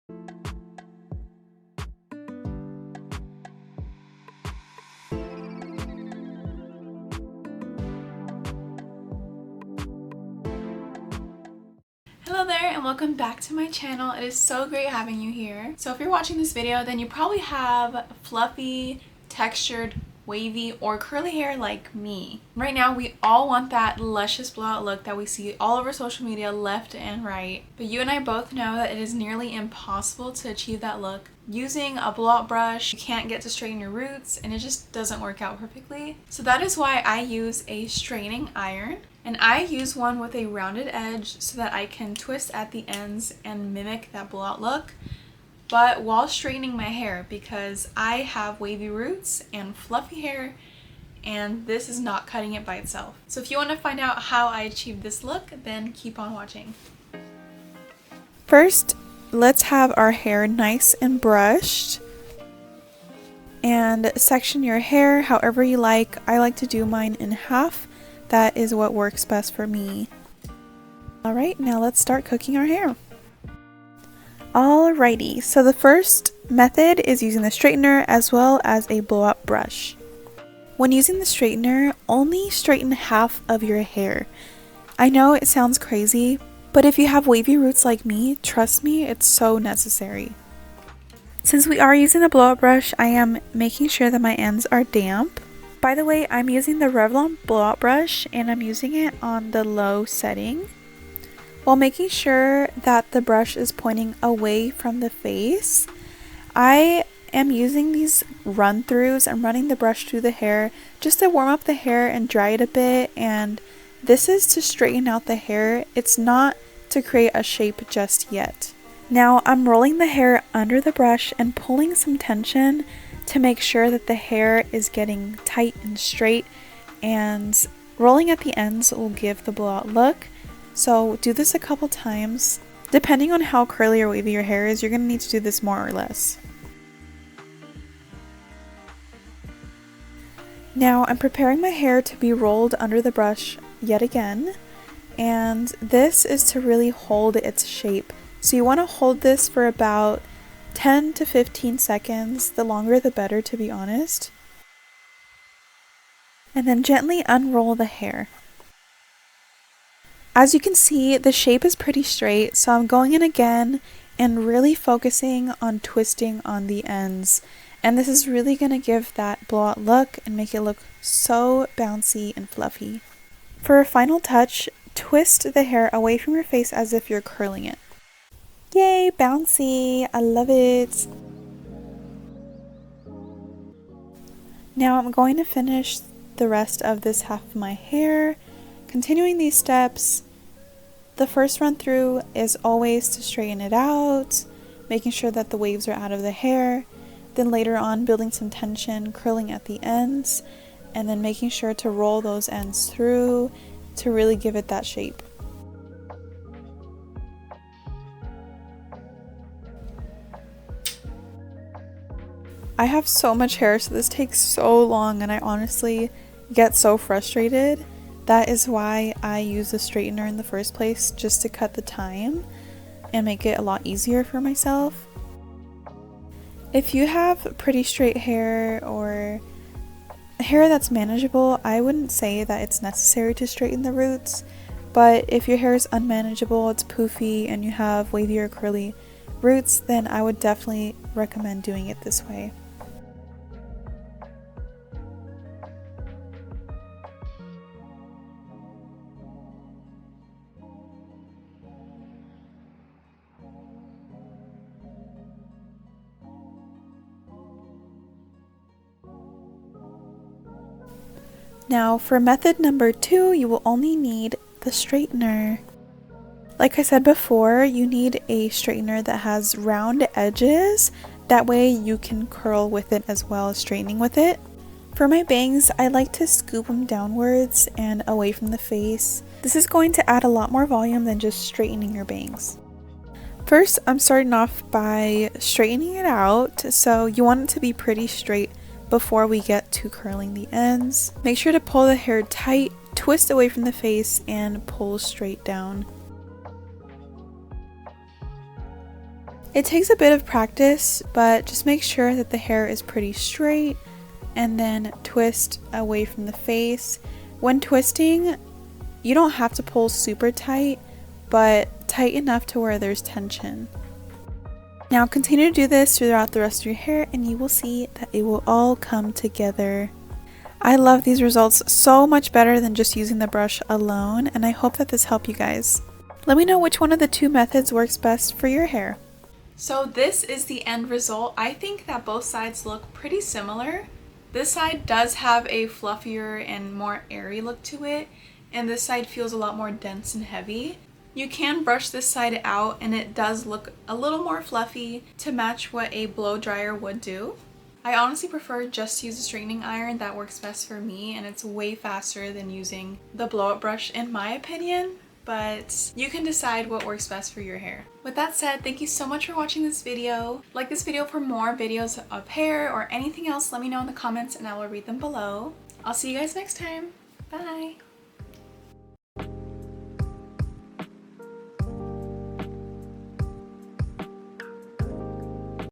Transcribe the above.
Hello there and welcome back to my channel. It is so great having you here. So if you're watching this video, then you probably have fluffy, textured, wavy, or curly hair like me. Right now, we all want that luscious blowout look that we see all over social media left and right. But you and I both know that it is nearly impossible to achieve that look. Using a blowout brush, you can't get to straighten your roots and it just doesn't work out perfectly. So that is why I use a straightening iron. And I use one with a rounded edge so that I can twist at the ends and mimic that blowout look, but while straightening my hair because I have wavy roots and fluffy hair and this is not cutting it by itself. So if you want to find out how I achieved this look, then keep on watching. First, let's have our hair nice and brushed and section your hair however you like. I like to do mine in half. That is what works best for me. Alright, now let's start cooking our hair. Alrighty, so the first method is using the straightener as well as a blowout brush. When using the straightener, only straighten half of your hair. I know it sounds crazy, but if you have wavy roots like me, trust me, it's so necessary. Since we are using the blowout brush, I am making sure that my ends are damp. By the way, I'm using the Revlon Blowout Brush and I'm using it on the low setting while making sure that the brush is pointing away from the face. I am using these run-throughs. I'm running the brush through the hair just to warm up the hair and dry it a bit, and this is to straighten out the hair. It's not to create a shape just yet. Now I'm rolling the hair under the brush and pulling some tension to make sure that the hair is getting tight and straight, and rolling at the ends will give the blowout look. So do this a couple times. Depending on how curly or wavy your hair is, you're going to need to do this more or less. Now I'm preparing my hair to be rolled under the brush yet again, and this is to really hold its shape. So you want to hold this for about 10 to 15 seconds, the longer the better, to be honest. And then gently unroll the hair. As you can see, the shape is pretty straight, so I'm going in again and really focusing on twisting on the ends. And this is really going to give that blowout look and make it look so bouncy and fluffy. For a final touch, twist the hair away from your face as if you're curling it. Yay, bouncy! I love it! Now I'm going to finish the rest of this half of my hair. Continuing these steps, the first run through is always to straighten it out, making sure that the waves are out of the hair. Then later on, building some tension, curling at the ends, and then making sure to roll those ends through to really give it that shape. I have so much hair, so this takes so long, and I honestly get so frustrated. That is why I use a straightener in the first place, just to cut the time and make it a lot easier for myself. If you have pretty straight hair or hair that's manageable, I wouldn't say that it's necessary to straighten the roots, but if your hair is unmanageable, it's poofy, and you have wavy or curly roots, then I would definitely recommend doing it this way. Now for method number 2, you will only need the straightener. Like I said before, you need a straightener that has round edges. That way you can curl with it as well as straightening with it. For my bangs, I like to scoop them downwards and away from the face. This is going to add a lot more volume than just straightening your bangs. First, I'm starting off by straightening it out, so you want it to be pretty straight before we get to curling the ends. Make sure to pull the hair tight, twist away from the face, and pull straight down. It takes a bit of practice, but just make sure that the hair is pretty straight and then twist away from the face. When twisting, you don't have to pull super tight, but tight enough to where there's tension. Now continue to do this throughout the rest of your hair and you will see that it will all come together. I love these results so much better than just using the brush alone, and I hope that this helped you guys. Let me know which one of the two methods works best for your hair. So this is the end result. I think that both sides look pretty similar. This side does have a fluffier and more airy look to it, and this side feels a lot more dense and heavy. You can brush this side out and it does look a little more fluffy to match what a blow dryer would do. I honestly prefer just to use a straightening iron. That works best for me and it's way faster than using the blowout brush in my opinion, but you can decide what works best for your hair. With that said, thank you so much for watching this video. Like this video for more videos of hair or anything else, let me know in the comments and I will read them below. I'll see you guys next time. Bye!